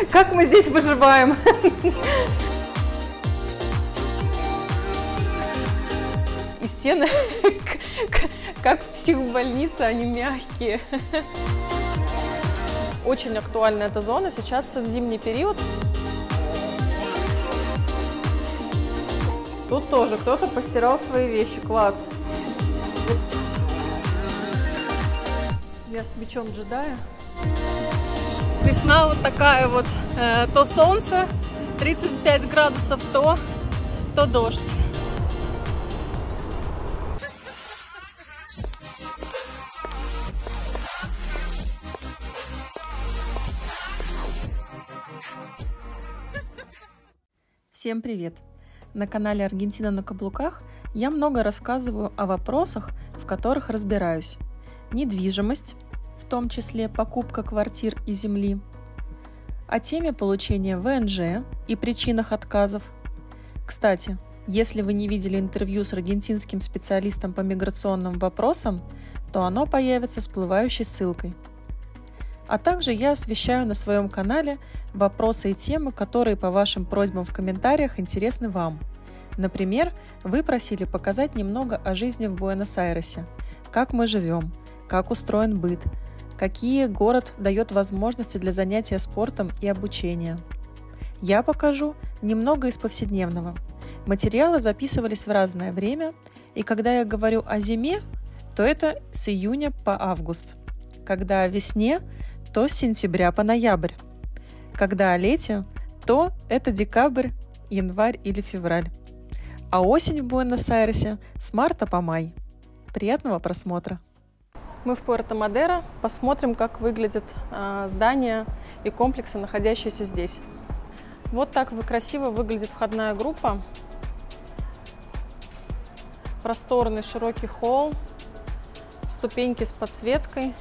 Как мы здесь выживаем? И стены, как в психбольнице, они мягкие. Очень актуальна эта зона сейчас в зимний период. Тут тоже кто-то постирал свои вещи. Класс. Я с мечом джедая. Весна вот такая вот. То солнце, 35 градусов, то дождь. Всем привет! На канале Аргентина на каблуках я много рассказываю о вопросах, в которых разбираюсь. Недвижимость, в том числе покупка квартир и земли, о теме получения ВНЖ и причинах отказов. Кстати, если вы не видели интервью с аргентинским специалистом по миграционным вопросам, то оно появится с всплывающей ссылкой. А также я освещаю на своем канале вопросы и темы, которые по вашим просьбам в комментариях интересны вам. Например, вы просили показать немного о жизни в Буэнос-Айресе, как мы живем, как устроен быт, какие город дает возможности для занятия спортом и обучения. Я покажу немного из повседневного. Материалы записывались в разное время, и когда я говорю о зиме, то это с июня по август. Когда о весне, то с сентября по ноябрь. Когда о лете, то это декабрь, январь или февраль. А осень в Буэнос-Айресе с марта по май. Приятного просмотра! Мы в Пуэрто-Мадеро. Посмотрим, как выглядят здания и комплексы, находящиеся здесь. Вот так красиво выглядит входная группа. Просторный широкий холл, ступеньки с подсветкой.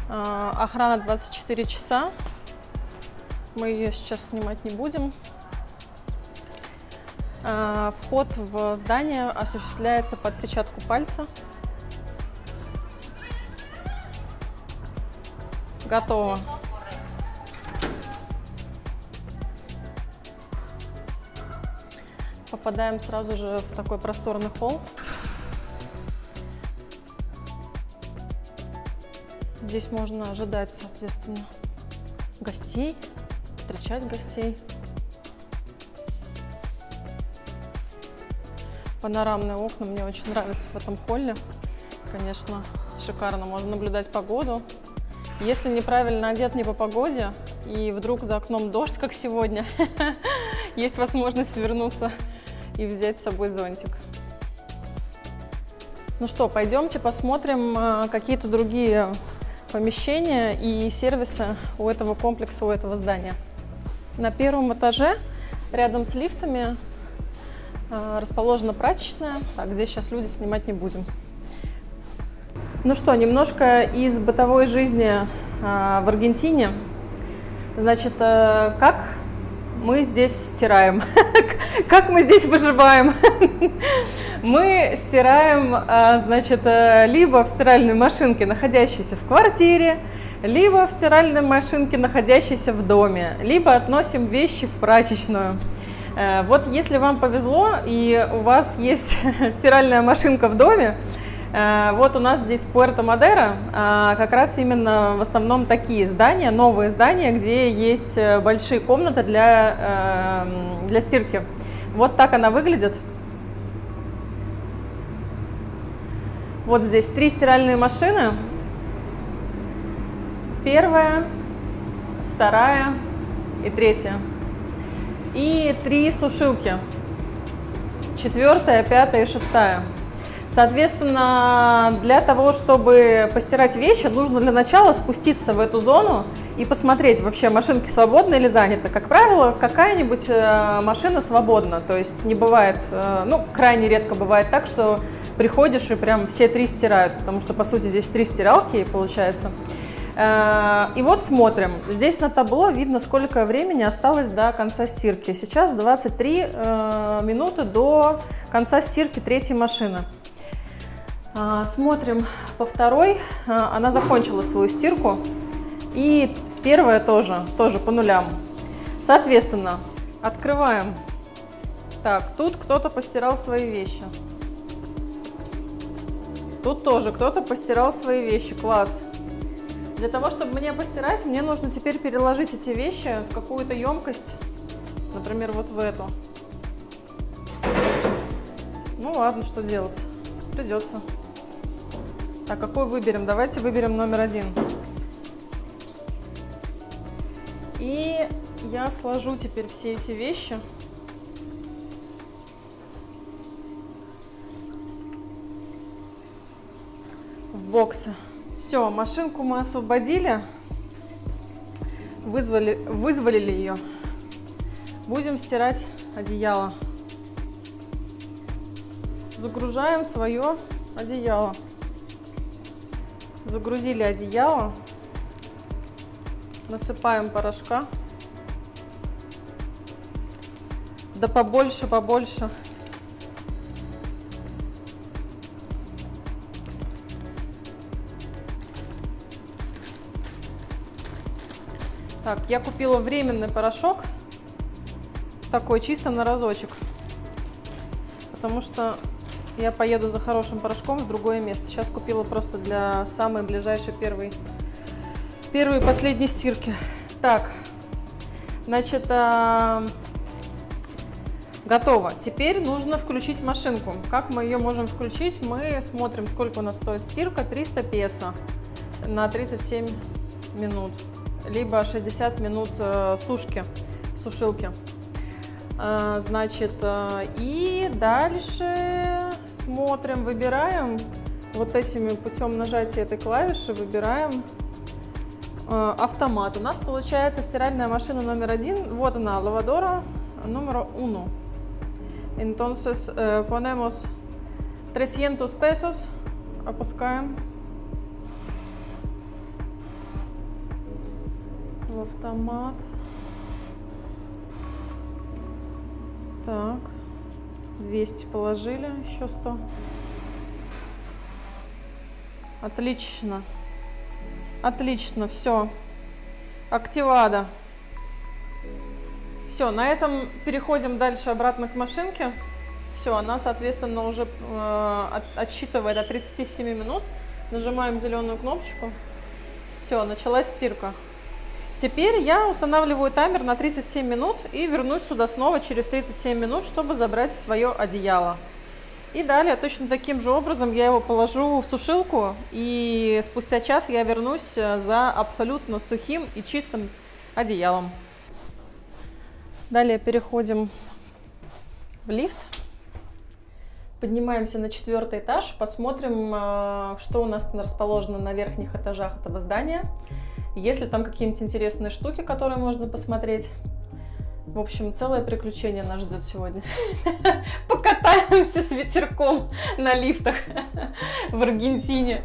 Охрана 24 часа. Мы ее сейчас снимать не будем. Вход в здание осуществляется по отпечатку пальца. Готово. Попадаем сразу же в такой просторный холл. Здесь можно ожидать, соответственно, гостей, встречать гостей. Панорамные окна мне очень нравятся в этом холле. Конечно, шикарно. Можно наблюдать погоду. Если неправильно одет не по погоде, и вдруг за окном дождь, как сегодня, есть возможность вернуться и взять с собой зонтик. Ну что, пойдемте посмотрим какие-то другие помещения и сервисы у этого комплекса, у этого здания. На первом этаже, рядом с лифтами, расположена прачечная. Так, здесь сейчас люди снимать не будем. Ну что, немножко из бытовой жизни в Аргентине. Значит, как мы здесь стираем? Как мы здесь выживаем? Мы стираем, значит, либо в стиральной машинке, находящейся в квартире, либо в стиральной машинке, находящейся в доме, либо относим вещи в прачечную. Вот если вам повезло и у вас есть стиральная машинка в доме, вот у нас здесь в Пуэрто-Мадеро как раз именно в основном такие здания, новые здания, где есть большие комнаты для стирки. Вот так она выглядит. Вот здесь 3 стиральные машины. Первая, вторая и третья. И 3 сушилки. 4-я, 5-я и 6-я. Соответственно, для того, чтобы постирать вещи, нужно для начала спуститься в эту зону и посмотреть, вообще машинки свободны или заняты. Как правило, какая-нибудь машина свободна. То есть не бывает, ну, крайне редко бывает так, что приходишь и прям все 3 стирают, потому что, по сути, здесь 3 стиралки получается. И вот смотрим. Здесь на табло видно, сколько времени осталось до конца стирки. Сейчас 23 минуты до конца стирки 3-й машины. Смотрим по второй. Она закончила свою стирку. И первое тоже по нулям. Соответственно, открываем. Так, тут кто-то постирал свои вещи. Тут тоже кто-то постирал свои вещи. Класс. Для того, чтобы мне постирать, мне нужно теперь переложить эти вещи в какую-то емкость. Например, вот в эту. Ну ладно, что делать? Придется. Так, какой выберем? Давайте выберем номер 1. И я сложу теперь все эти вещи. В боксы. Все, машинку мы освободили. Вызволили ее. Будем стирать одеяло. Загружаем свое одеяло. Загрузили одеяло. Насыпаем порошка. Да побольше. Так, я купила временный порошок. Такой, чисто на разочек. Потому что я поеду за хорошим порошком в другое место. Сейчас купила просто для самой ближайшей первой и последней стирки. Так, значит, готово. Теперь нужно включить машинку. Как мы ее можем включить? Мы смотрим, сколько у нас стоит стирка. 300 песо на 37 минут. Либо 60 минут сушки, сушилки. Значит, и дальше смотрим, выбираем вот этими путем нажатия этой клавиши, выбираем автомат. У нас получается стиральная машина номер 1. Вот она, lavadora número 1. Entonces ponemos 300 pesos, опускаем в автомат. Так, 200 положили, еще 100. Отлично. Отлично, все. Активада. Все, на этом переходим дальше обратно к машинке. Все, она, соответственно, уже отсчитывает до 37 минут. Нажимаем зеленую кнопочку. Все, началась стирка. Теперь я устанавливаю таймер на 37 минут и вернусь сюда снова через 37 минут, чтобы забрать свое одеяло. И далее точно таким же образом я его положу в сушилку, и спустя час я вернусь за абсолютно сухим и чистым одеялом. Далее переходим в лифт. Поднимаемся на 4-й этаж, посмотрим, что у нас расположено на верхних этажах этого здания. Есть ли там какие-нибудь интересные штуки, которые можно посмотреть. В общем, целое приключение нас ждет сегодня. Покатаемся с ветерком на лифтах в Аргентине.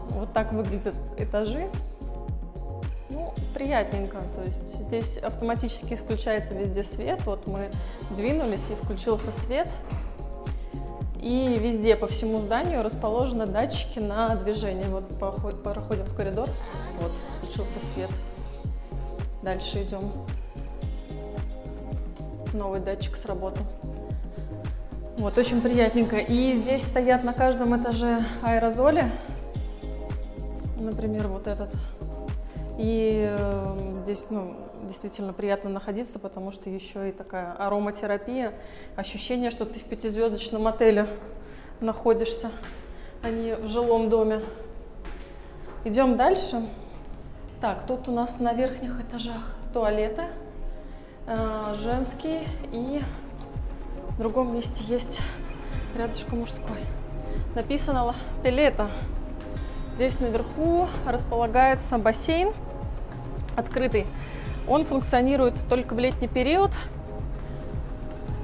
Вот так выглядят этажи. Ну, приятненько. То есть здесь автоматически включается везде свет. Вот мы двинулись, и включился свет. И везде по всему зданию расположены датчики на движение. Вот проходим в коридор. Вот, включился свет. Дальше идем. Новый датчик сработал. Вот, очень приятненько. И здесь стоят на каждом этаже аэрозоли. Например, вот этот. И здесь, ну, действительно приятно находиться, потому что еще и такая ароматерапия. Ощущение, что ты в 5-звездочном отеле находишься, а не в жилом доме. Идем дальше. Так, тут у нас на верхних этажах туалеты, женский, и в другом месте есть рядышком мужской. Написано «Пелета». Здесь наверху располагается бассейн открытый. Он функционирует только в летний период,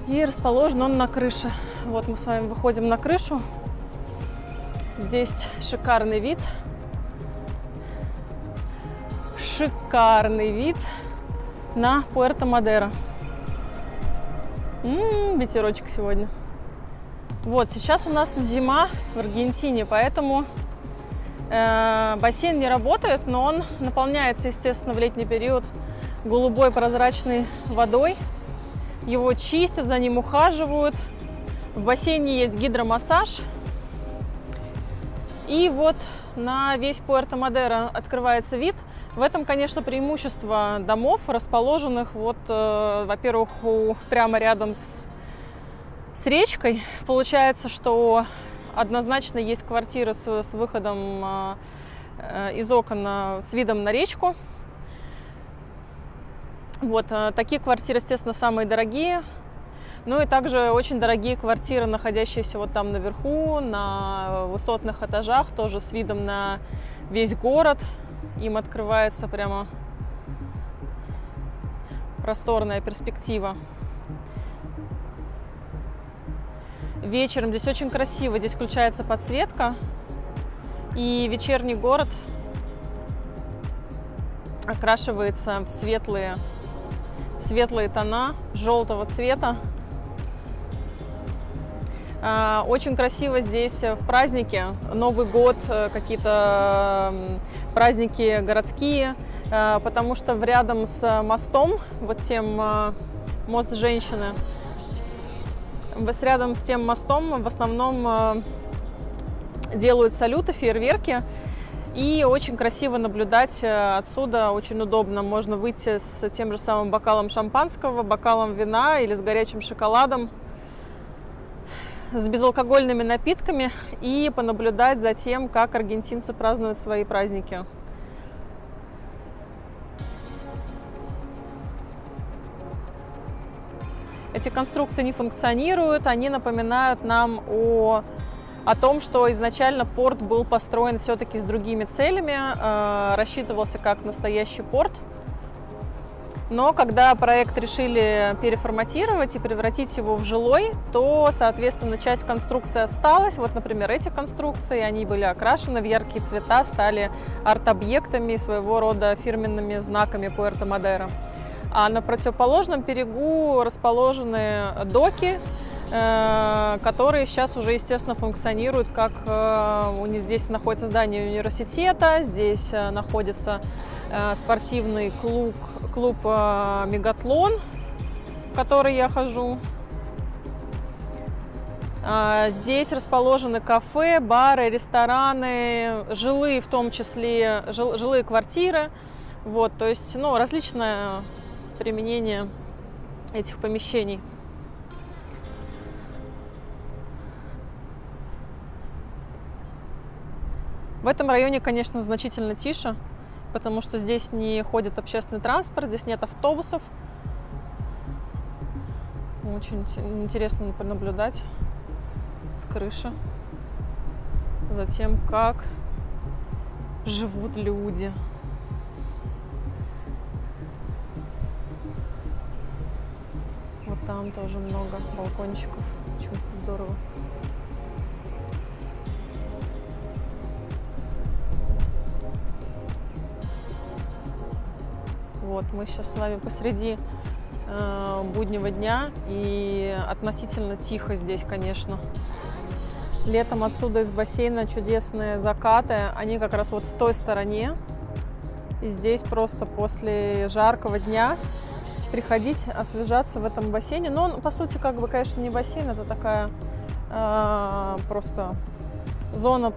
и расположен он на крыше. Вот мы с вами выходим на крышу. Здесь шикарный вид. Шикарный вид на Пуэрто-Мадеро. Ветерочек сегодня. Вот, сейчас у нас зима в Аргентине, поэтому Бассейн не работает, но он наполняется, естественно, в летний период голубой прозрачной водой. Его чистят, за ним ухаживают. В бассейне есть гидромассаж. И вот на весь Пуэрто-Мадейро открывается вид. В этом, конечно, преимущество домов, расположенных, вот, во-первых, прямо рядом с речкой. Получается, что однозначно есть квартиры с выходом из окон с видом на речку. Вот, такие квартиры, естественно, самые дорогие. Ну и также очень дорогие квартиры, находящиеся вот там наверху, на высотных этажах, тоже с видом на весь город. Им открывается прямо просторная перспектива. Вечером здесь очень красиво, здесь включается подсветка, и вечерний город окрашивается в светлые тона желтого цвета. Очень красиво здесь в праздники, Новый год, какие-то праздники городские, потому что рядом с мостом, вот тем мост женщины, рядом с тем мостом в основном делают салюты, фейерверки, и очень красиво наблюдать отсюда, очень удобно. Можно выйти с тем же самым бокалом шампанского, бокалом вина или с горячим шоколадом, с безалкогольными напитками и понаблюдать за тем, как аргентинцы празднуют свои праздники. Эти конструкции не функционируют, они напоминают нам о том, что изначально порт был построен все-таки с другими целями, рассчитывался как настоящий порт. Но когда проект решили переформатировать и превратить его в жилой, то, соответственно, часть конструкции осталась. Вот, например, эти конструкции, они были окрашены в яркие цвета, стали арт-объектами, своего рода фирменными знаками Пуэрто-Мадейро. А на противоположном берегу расположены доки, которые сейчас уже, естественно, функционируют как здесь находится здание университета, здесь находится спортивный клуб «Мегатлон», в который я хожу. Здесь расположены кафе, бары, рестораны, жилые, в том числе жилые квартиры. Вот, то есть, различное применение этих помещений. В этом районе, конечно, значительно тише, потому что здесь не ходит общественный транспорт, здесь нет автобусов. Очень интересно понаблюдать с крыши за тем, как живут люди. Вот там тоже много балкончиков. Очень здорово. Вот, мы сейчас с вами посреди буднего дня, и относительно тихо здесь, конечно. Летом отсюда из бассейна чудесные закаты, они как раз вот в той стороне. И здесь просто после жаркого дня приходить, освежаться в этом бассейне. Но он, по сути, как бы, конечно, не бассейн, это такая просто зона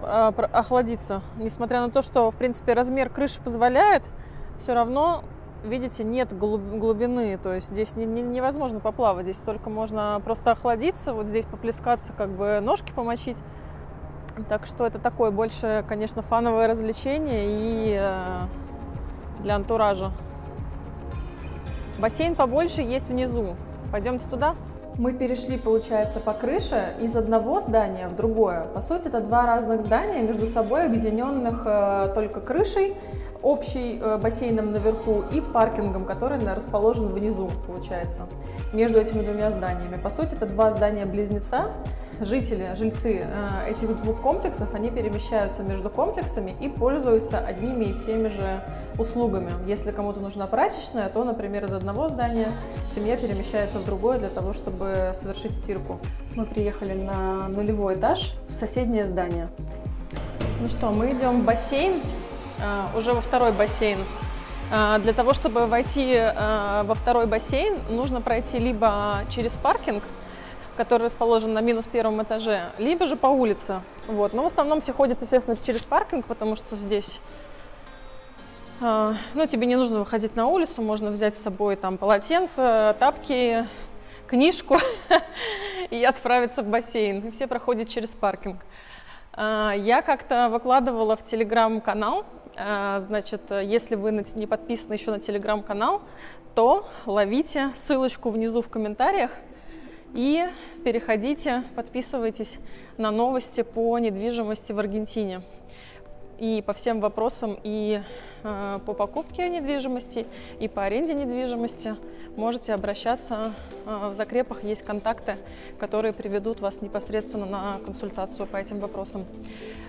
охладиться. Несмотря на то, что, в принципе, размер крыши позволяет, все равно, видите, нет глубины, то есть здесь невозможно поплавать, здесь только можно просто охладиться, вот здесь поплескаться, как бы ножки помочить. Так что это такое больше, конечно, фановое развлечение и для антуража. Бассейн побольше есть внизу. Пойдемте туда. Мы перешли, получается, по крыше из одного здания в другое. По сути, это два разных здания, между собой объединенных только крышей, общей бассейном наверху и паркингом, который расположен внизу, получается, между этими двумя зданиями. По сути, это два здания-близнеца. Жильцы этих двух комплексов, они перемещаются между комплексами и пользуются одними и теми же услугами. Если кому-то нужна прачечная, то, например, из одного здания семья перемещается в другое для того, чтобы совершить стирку. Мы приехали на нулевой этаж в соседнее здание. Ну что, мы идем в бассейн, уже во второй бассейн. Для того, чтобы войти во второй бассейн, нужно пройти либо через паркинг, который расположен на -1 этаже, либо же по улице. Вот. Но в основном все ходят, естественно, через паркинг, потому что здесь, ну, тебе не нужно выходить на улицу, можно взять с собой там полотенце, тапки, книжку и отправиться в бассейн. И все проходят через паркинг. Я как-то выкладывала в телеграм-канал, значит, если вы не подписаны еще на телеграм-канал, то ловите ссылочку внизу в комментариях и переходите, подписывайтесь на новости по недвижимости в Аргентине. И по всем вопросам и по покупке недвижимости, и по аренде недвижимости можете обращаться. В закрепах есть контакты, которые приведут вас непосредственно на консультацию по этим вопросам.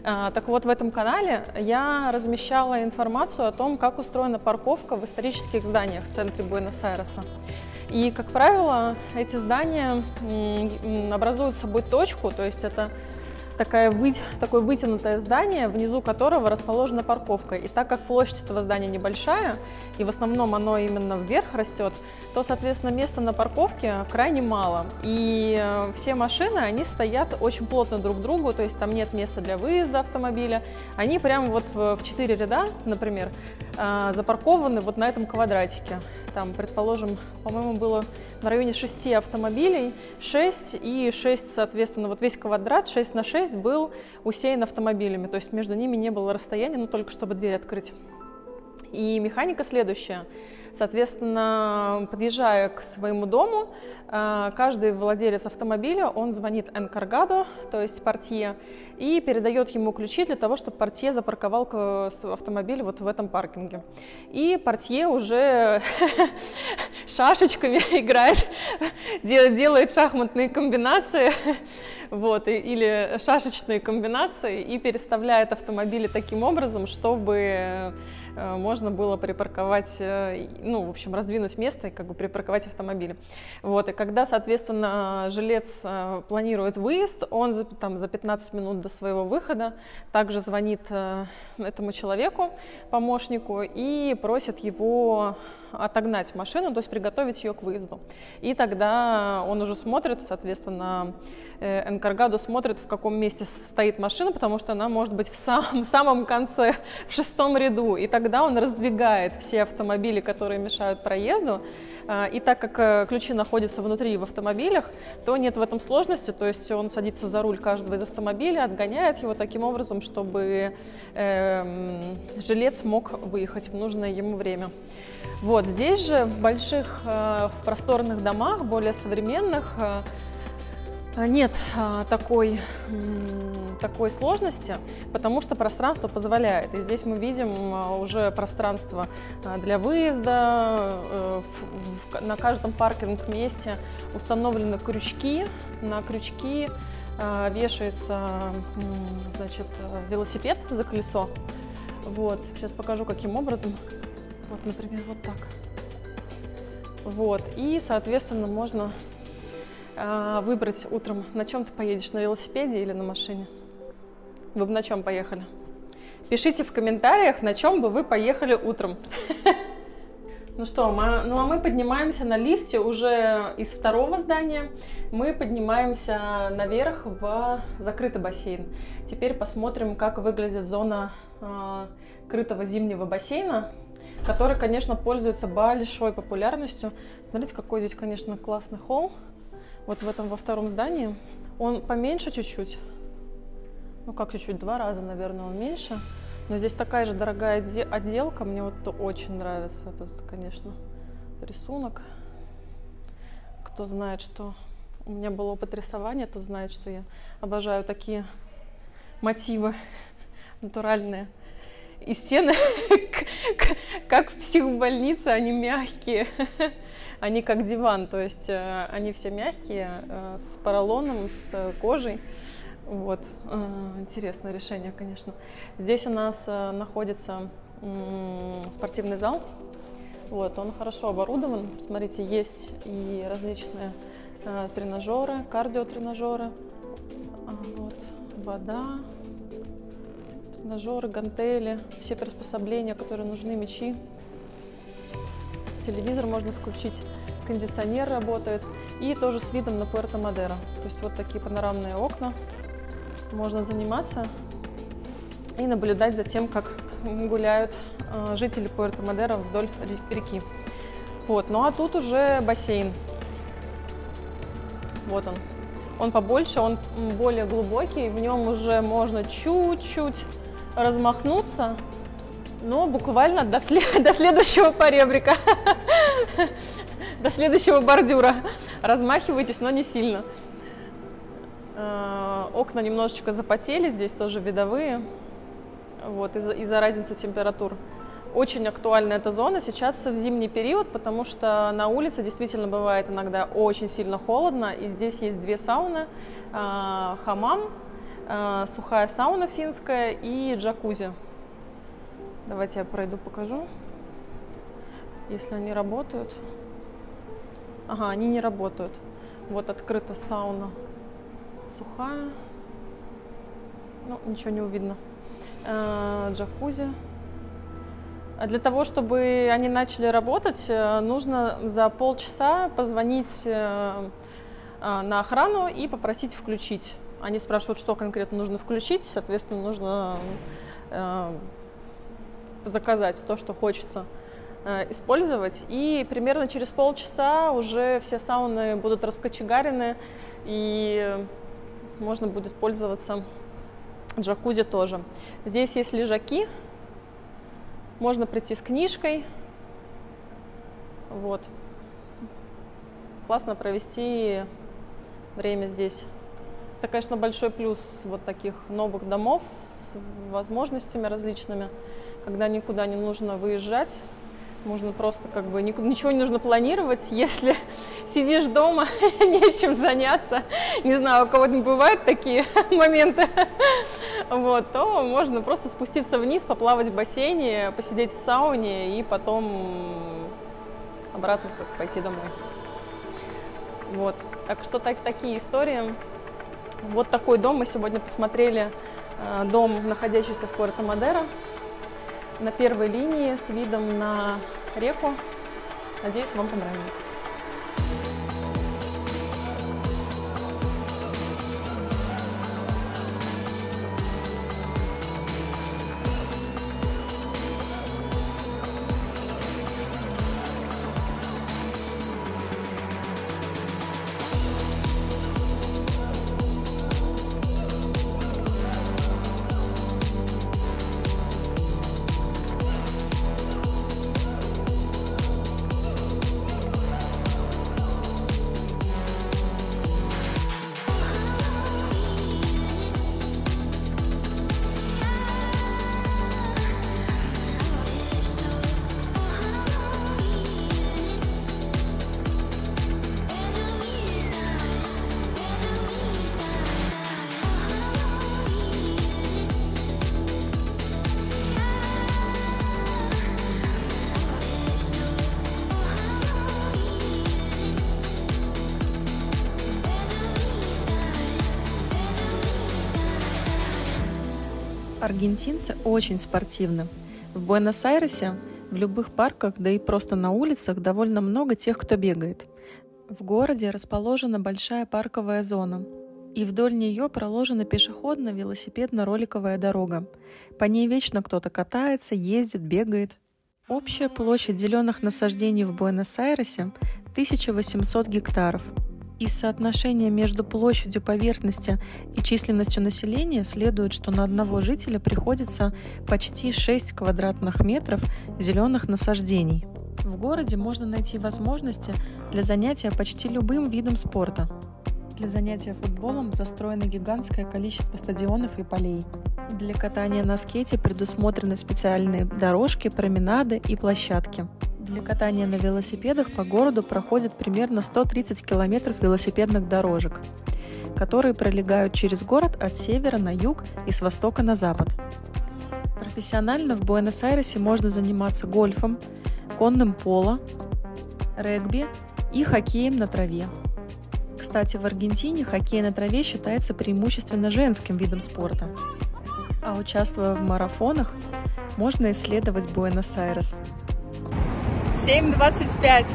Так вот, в этом канале я размещала информацию о том, как устроена парковка в исторических зданиях в центре Буэнос-Айреса. И, как правило, эти здания образуют собой точку, то есть это такое вытянутое здание, внизу которого расположена парковка. И так как площадь этого здания небольшая, и в основном оно именно вверх растет, то, соответственно, места на парковке крайне мало. И все машины, они стоят очень плотно друг к другу, то есть там нет места для выезда автомобиля. Они прямо вот в 4 ряда, например, запаркованы вот на этом квадратике. Там, предположим, по-моему, было на районе 6 автомобилей, 6 и 6, соответственно, вот весь квадрат 6 на 6 был усеян автомобилями, то есть между ними не было расстояния, но только чтобы дверь открыть. И механика следующая. Соответственно, подъезжая к своему дому, каждый владелец автомобиля, он звонит энкаргадо, то есть портье, и передает ему ключи для того, чтобы портье запарковал автомобиль вот в этом паркинге. И портье уже шашечками играет, делает шахматные комбинации, вот, или шашечные комбинации, и переставляет автомобили таким образом, чтобы можно было припарковать, ну, в общем, раздвинуть место и как бы припарковать автомобили. Вот, и когда, соответственно, жилец планирует выезд, он за 15 минут до своего выхода также звонит этому человеку, помощнику, и просит его отогнать машину, то есть приготовить ее к выезду. И тогда он уже смотрит, соответственно, энкаргадо смотрит, в каком месте стоит машина, потому что она может быть в самом конце, в 6-м ряду. И тогда он раздвигает все автомобили, которые мешают проезду. И так как ключи находятся внутри в автомобилях, то нет в этом сложности, то есть он садится за руль каждого из автомобилей, отгоняет его таким образом, чтобы жилец мог выехать в нужное ему время. Вот здесь же в больших просторных домах, более современных, нет такой сложности, потому что пространство позволяет. И здесь мы видим уже пространство для выезда. На каждом паркинг-месте установлены крючки. На крючки вешается, значит, велосипед за колесо. Вот. Сейчас покажу, каким образом. Вот, например, вот так. Вот. И, соответственно, можно выбрать утром, на чем ты поедешь, на велосипеде или на машине. Вы бы на чем поехали? Пишите в комментариях, на чем бы вы поехали утром. Ну что, мы поднимаемся на лифте уже из второго здания. Мы поднимаемся наверх в закрытый бассейн. Теперь посмотрим, как выглядит зона крытого зимнего бассейна, который, конечно, пользуется большой популярностью. Смотрите, какой здесь, конечно, классный холл. Вот в этом, во втором здании. Он поменьше чуть-чуть. Ну, как чуть-чуть, 2 раза, наверное, он меньше. Но здесь такая же дорогая отделка. Мне вот очень нравится. Тут, конечно, рисунок. Кто знает, что у меня был опыт рисования, тот знает, что я обожаю такие мотивы натуральные. И стены, как в психбольнице, они мягкие, они как диван, то есть они все мягкие, с поролоном, с кожей. Вот, интересное решение, конечно. Здесь у нас находится спортивный зал, вот, он хорошо оборудован. Смотрите, есть и различные тренажеры, кардиотренажеры, вот, вода. Ножоры, гантели, все приспособления, которые нужны, мячи. Телевизор можно включить, кондиционер работает. И тоже с видом на Пуэрто-Мадеро. То есть вот такие панорамные окна. Можно заниматься и наблюдать за тем, как гуляют жители Пуэрто-Мадеро вдоль реки. Вот. Ну а тут уже бассейн. Вот он. Он побольше, он более глубокий, в нем уже можно чуть-чуть размахнуться, но буквально до следующего поребрика, до следующего бордюра. Размахивайтесь, но не сильно. Окна немножечко запотели, здесь тоже видовые, вот, из-за разницы температур. Очень актуальна эта зона сейчас в зимний период, потому что на улице действительно бывает иногда очень сильно холодно. И здесь есть две сауны, хамам, сухая сауна финская и джакузи. Давайте я пройду, покажу, если они работают. Ага, они не работают. Вот открыта сауна сухая. Ну, ничего не видно. Джакузи. Для того, чтобы они начали работать, нужно за полчаса позвонить на охрану и попросить включить. Они спрашивают, что конкретно нужно включить, соответственно, нужно заказать то, что хочется использовать. И примерно через полчаса уже все сауны будут раскочегарены, и можно будет пользоваться джакузи тоже. Здесь есть лежаки. Можно прийти с книжкой, вот. Классно провести время здесь. Это, конечно, большой плюс вот таких новых домов с возможностями различными, когда никуда не нужно выезжать, можно просто как бы ничего не нужно планировать, если сидишь дома, нечем заняться, не знаю, у кого-нибудь бывают такие моменты, вот, то можно просто спуститься вниз, поплавать в бассейне, посидеть в сауне и потом обратно пойти домой. Вот, так что такие истории. Вот такой дом мы сегодня посмотрели, дом, находящийся в Пуэрто-Мадеро, на первой линии с видом на реку. Надеюсь, вам понравилось. Аргентинцы очень спортивны. В Буэнос-Айресе, в любых парках, да и просто на улицах довольно много тех, кто бегает. В городе расположена большая парковая зона, и вдоль нее проложена пешеходная велосипедно-роликовая дорога. По ней вечно кто-то катается, ездит, бегает. Общая площадь зеленых насаждений в Буэнос-Айресе 1800 гектаров. Из соотношения между площадью поверхности и численностью населения следует, что на одного жителя приходится почти 6 квадратных метров зеленых насаждений. В городе можно найти возможности для занятия почти любым видом спорта. Для занятия футболом застроено гигантское количество стадионов и полей. Для катания на скейте предусмотрены специальные дорожки, променады и площадки. Для катания на велосипедах по городу проходит примерно 130 километров велосипедных дорожек, которые пролегают через город от севера на юг и с востока на запад. Профессионально в Буэнос-Айресе можно заниматься гольфом, конным поло, регби и хоккеем на траве. Кстати, в Аргентине хоккей на траве считается преимущественно женским видом спорта. А участвуя в марафонах, можно исследовать Буэнос-Айрес. 7:25.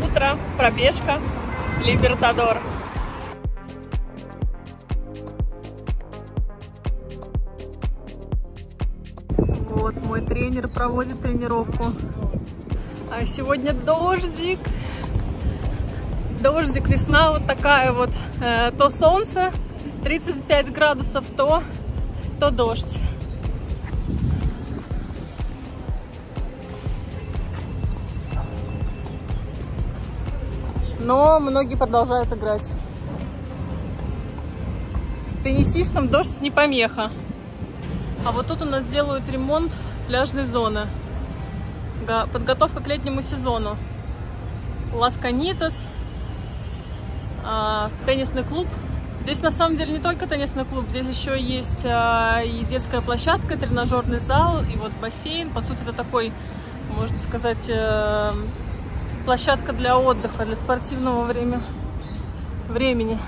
Утро, пробежка, Либертадор. Вот мой тренер проводит тренировку. А сегодня дождик. Дождик, весна вот такая вот. То солнце, 35 градусов, то дождь. Но многие продолжают играть. Теннисистам дождь не помеха. А вот тут у нас делают ремонт пляжной зоны. Подготовка к летнему сезону. Лас Канитас, теннисный клуб. Здесь на самом деле не только теннисный клуб, здесь еще есть и детская площадка, тренажерный зал, и вот бассейн. По сути, это такой, можно сказать, площадка для отдыха, для спортивного времени.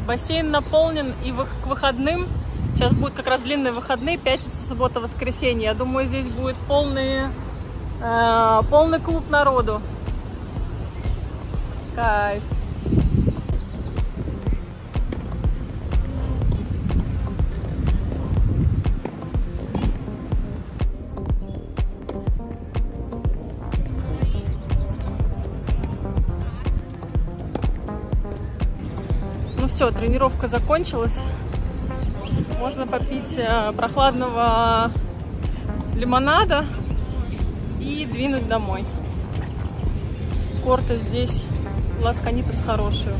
Бассейн наполнен, и к выходным, сейчас будут как раз длинные выходные, пятница, суббота, воскресенье. Я думаю, здесь будет полный клуб народу. Кайф. Ну все, тренировка закончилась. Можно попить прохладного лимонада и двинуть домой. Корты здесь Лас Канитас хорошие.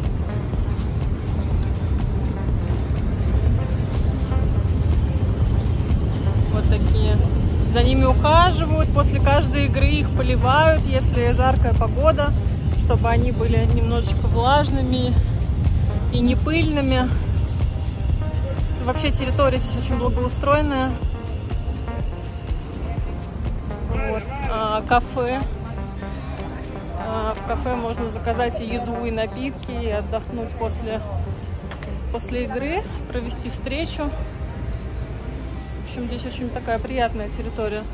Вот такие. За ними ухаживают, после каждой игры их поливают, если жаркая погода, чтобы они были немножечко влажными и не пыльными. Вообще территория здесь очень благоустроенная. Вот. Кафе. В кафе можно заказать и еду, и напитки, и отдохнуть после игры, провести встречу. В общем, здесь очень такая приятная территория.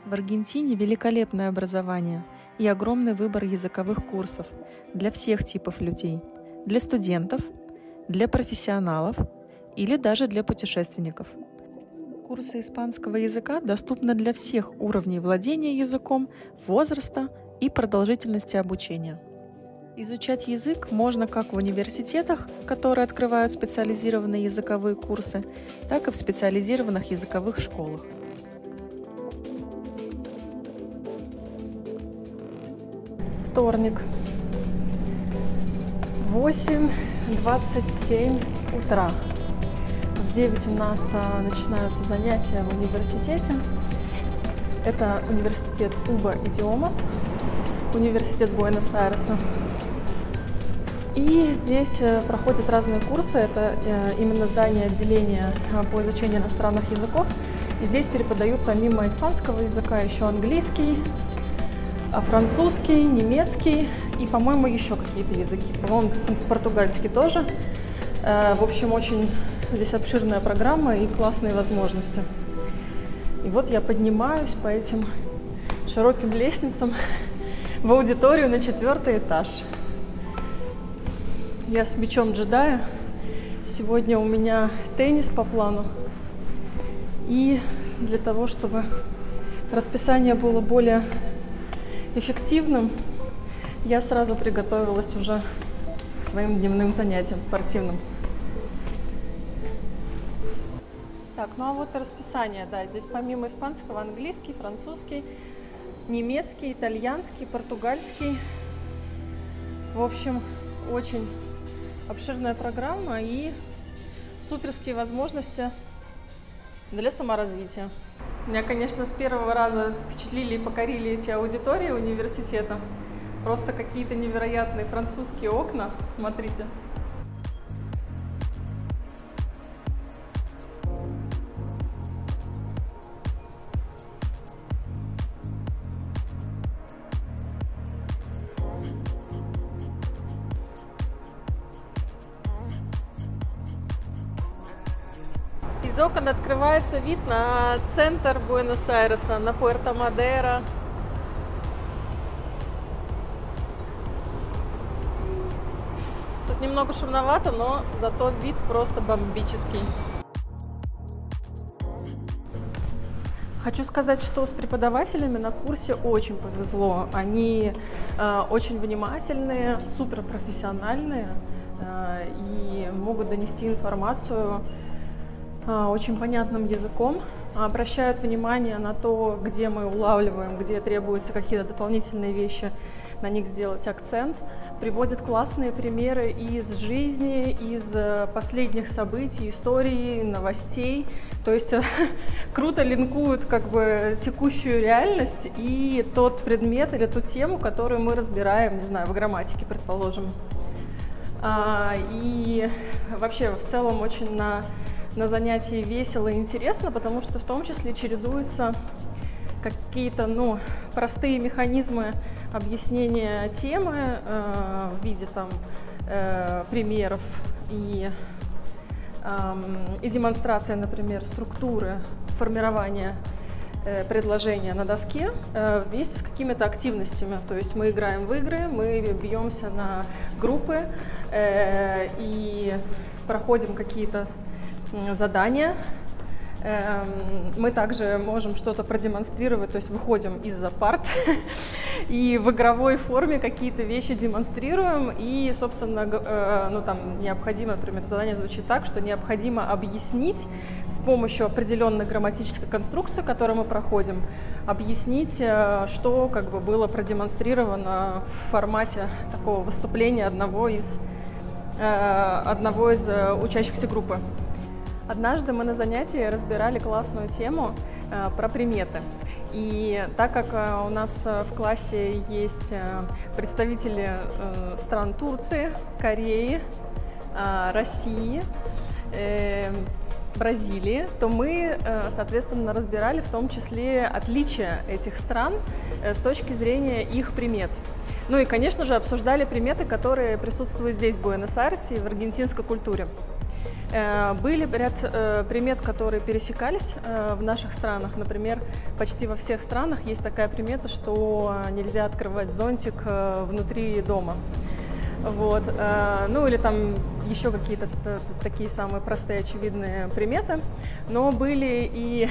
В Аргентине великолепное образование и огромный выбор языковых курсов для всех типов людей. Для студентов, для профессионалов или даже для путешественников. Курсы испанского языка доступны для всех уровней владения языком, возраста и продолжительности обучения. Изучать язык можно как в университетах, которые открывают специализированные языковые курсы, так и в специализированных языковых школах. Вторник. 8:27 утра. В 9 у нас начинаются занятия в университете. Это университет Уба Идиомас, университет Буэнос-Айреса. И здесь проходят разные курсы. Это именно здание отделения по изучению иностранных языков. И здесь преподают помимо испанского языка еще английский, французский, немецкий и, по-моему, еще какие-то языки. По-моему, португальский тоже. В общем, очень здесь обширная программа и классные возможности. И вот я поднимаюсь по этим широким лестницам в аудиторию на 4-й этаж. Я с мячом джедая. Сегодня у меня теннис по плану. И для того, чтобы расписание было более эффективным, я сразу приготовилась уже к своим дневным занятиям спортивным. Так, ну а вот и расписание, да, здесь помимо испанского английский, французский, немецкий, итальянский, португальский. В общем, очень обширная программа и суперские возможности для саморазвития. Меня, конечно, с первого раза впечатлили и покорили эти аудитории университета. Просто какие-то невероятные французские окна. Смотрите. Из окон открывается вид на центр Буэнос-Айреса, на Пуэрто-Мадейро. Тут немного шумновато, но зато вид просто бомбический. Хочу сказать, что с преподавателями на курсе очень повезло. Они очень внимательные, суперпрофессиональные и могут донести информацию очень понятным языком, обращают внимание на то, где мы улавливаем, где требуются какие-то дополнительные вещи, на них сделать акцент, приводят классные примеры из жизни, из последних событий, историй, новостей. То есть круто линкуют как бы текущую реальность и тот предмет или ту тему, которую мы разбираем, не знаю, в грамматике, предположим. И вообще в целом очень на занятии весело и интересно, потому что в том числе чередуются какие-то простые механизмы объяснения темы в виде примеров и демонстрация, например, структуры формирования предложения на доске вместе с какими-то активностями. То есть мы играем в игры, мы бьемся на группы и проходим какие-то задания. Мы также можем что-то продемонстрировать, то есть выходим из-за парт и в игровой форме какие-то вещи демонстрируем. И, собственно, необходимо, например, задание звучит так, что необходимо объяснить с помощью определенной грамматической конструкции, которую мы проходим, объяснить, что как бы было продемонстрировано в формате такого выступления одного из учащихся группы. Однажды мы на занятии разбирали классную тему про приметы. И так как у нас в классе есть представители стран Турции, Кореи, России, Бразилии, то мы, соответственно, разбирали в том числе отличия этих стран с точки зрения их примет. Ну и, конечно же, обсуждали приметы, которые присутствуют здесь, в Буэнос-Айресе, и в аргентинской культуре. Были ряд примет, которые пересекались в наших странах. Например, почти во всех странах есть такая примета, что нельзя открывать зонтик внутри дома. Вот. Ну или там еще какие-то такие самые простые, очевидные приметы. Но были и...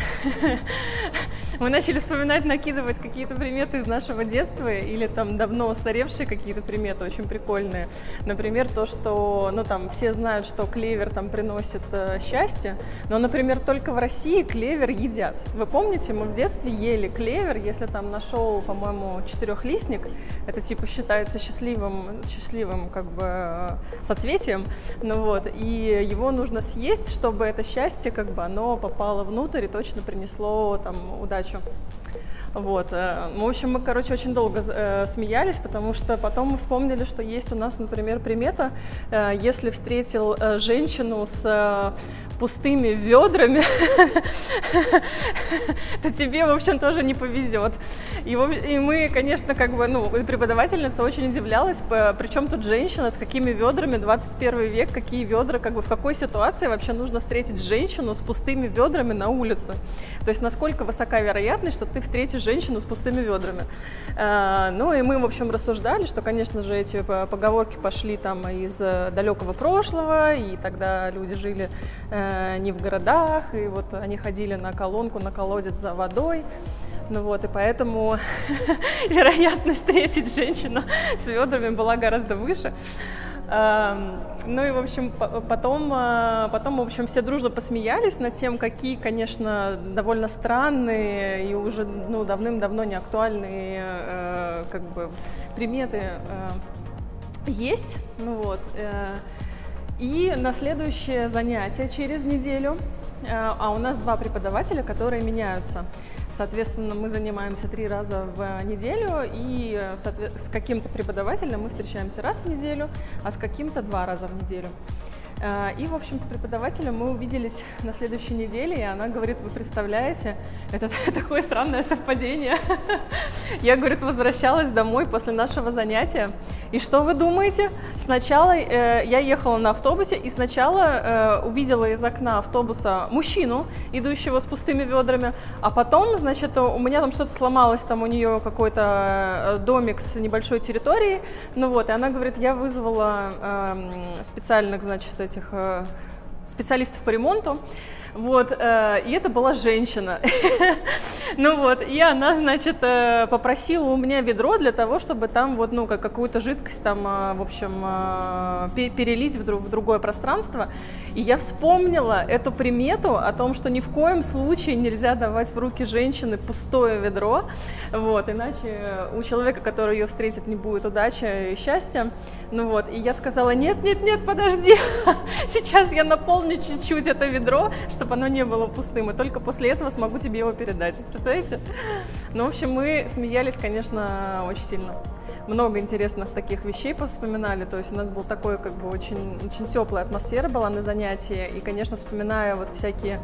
Мы начали вспоминать, накидывать какие-то приметы из нашего детства или там давно устаревшие какие-то приметы, очень прикольные. Например, то, что, все знают, что клевер там приносит счастье, но, например, только в России клевер едят. Вы помните, мы в детстве ели клевер, если там нашел, по-моему, четырехлистник, это типа считается счастливым как бы соцветием, и его нужно съесть, чтобы это счастье как бы оно попало внутрь и точно принесло там удачу. Вот. В общем, мы, очень долго смеялись, потому что потом мы вспомнили, что есть у нас, например, примета, если встретил женщину с пустыми ведрами, то тебе, в общем, тоже не повезет. И мы, конечно, преподавательница очень удивлялась, причем тут женщина, с какими ведрами, 21 век, какие ведра, в какой ситуации вообще нужно встретить женщину с пустыми ведрами на улице. То есть, насколько высока вероятность, что ты встретишь женщину с пустыми ведрами. И мы, в общем, рассуждали, что, конечно же, эти поговорки пошли там из далекого прошлого, и тогда люди жили не в городах, и вот они ходили на колонку, на колодец за водой. И поэтому вероятность встретить женщину с ведрами была гораздо выше. В общем, потом, в общем, все дружно посмеялись над тем, какие, конечно, довольно странные и уже, давным-давно не актуальные, приметы есть. И на следующее занятие через неделю, а у нас 2 преподавателя, которые меняются. Соответственно, мы занимаемся 3 раза в неделю, и с каким-то преподавателем мы встречаемся раз в неделю, а с каким-то 2 раза в неделю. И, в общем, с преподавателем мы увиделись на следующей неделе, и она говорит: вы представляете, это такое странное совпадение. Я, говорит, возвращалась домой после нашего занятия, и что вы думаете? Сначала я ехала на автобусе, и сначала увидела из окна автобуса мужчину, идущего с пустыми ведрами, а потом, значит, у меня там что-то сломалось, там у нее домик с небольшой территорией, ну вот, и она говорит: я вызвала специальных, значит, этих специалистов по ремонту, вот, и это была женщина. Ну вот, и она, значит, попросила у меня ведро для того, чтобы там вот, ну, какую-то жидкость там, в общем, перелить в другое пространство. И я вспомнила эту примету о том, что ни в коем случае нельзя давать в руки женщины пустое ведро, вот, иначе у человека, который ее встретит, не будет удачи и счастья. Ну вот, и я сказала: нет, подожди, сейчас я наполню чуть-чуть это ведро, чтобы оно не было пустым, и только после этого смогу тебе его передать. Представляете? Ну, в общем, мы смеялись, конечно, очень сильно. Много интересных таких вещей повспоминали, то есть у нас был такой, как бы, очень, очень теплая атмосфера была на занятии, и, конечно, вспоминая вот всякие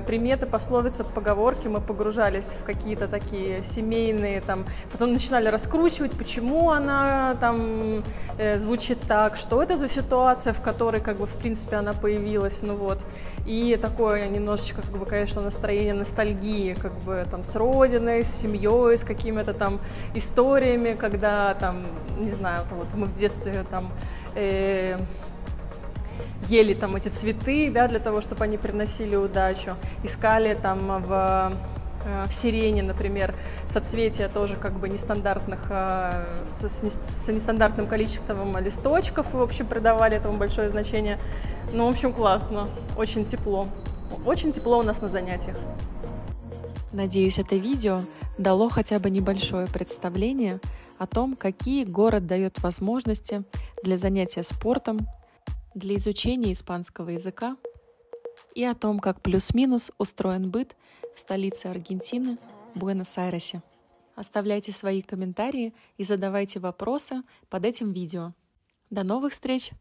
приметы, пословицы, поговорки, мы погружались в какие-то такие семейные, там, потом начинали раскручивать, почему она там звучит так, что это за ситуация, в которой, как бы, в принципе, она появилась, ну вот, и такое немножечко, как бы, конечно, настроение ностальгии, как бы, там, с родиной, с семьей, с какими-то там историями, когда там, не знаю, вот мы в детстве там ели там эти цветы, да, для того, чтобы они приносили удачу, искали там в сирени, например, соцветия тоже как бы нестандартных, с нестандартным количеством листочков, и, в общем, придавали этому большое значение. Ну, в общем, классно, очень тепло у нас на занятиях. Надеюсь, это видео дало хотя бы небольшое представление о том, какие город дает возможности для занятия спортом, для изучения испанского языка и о том, как плюс-минус устроен быт в столице Аргентины, Буэнос-Айресе. Оставляйте свои комментарии и задавайте вопросы под этим видео. До новых встреч!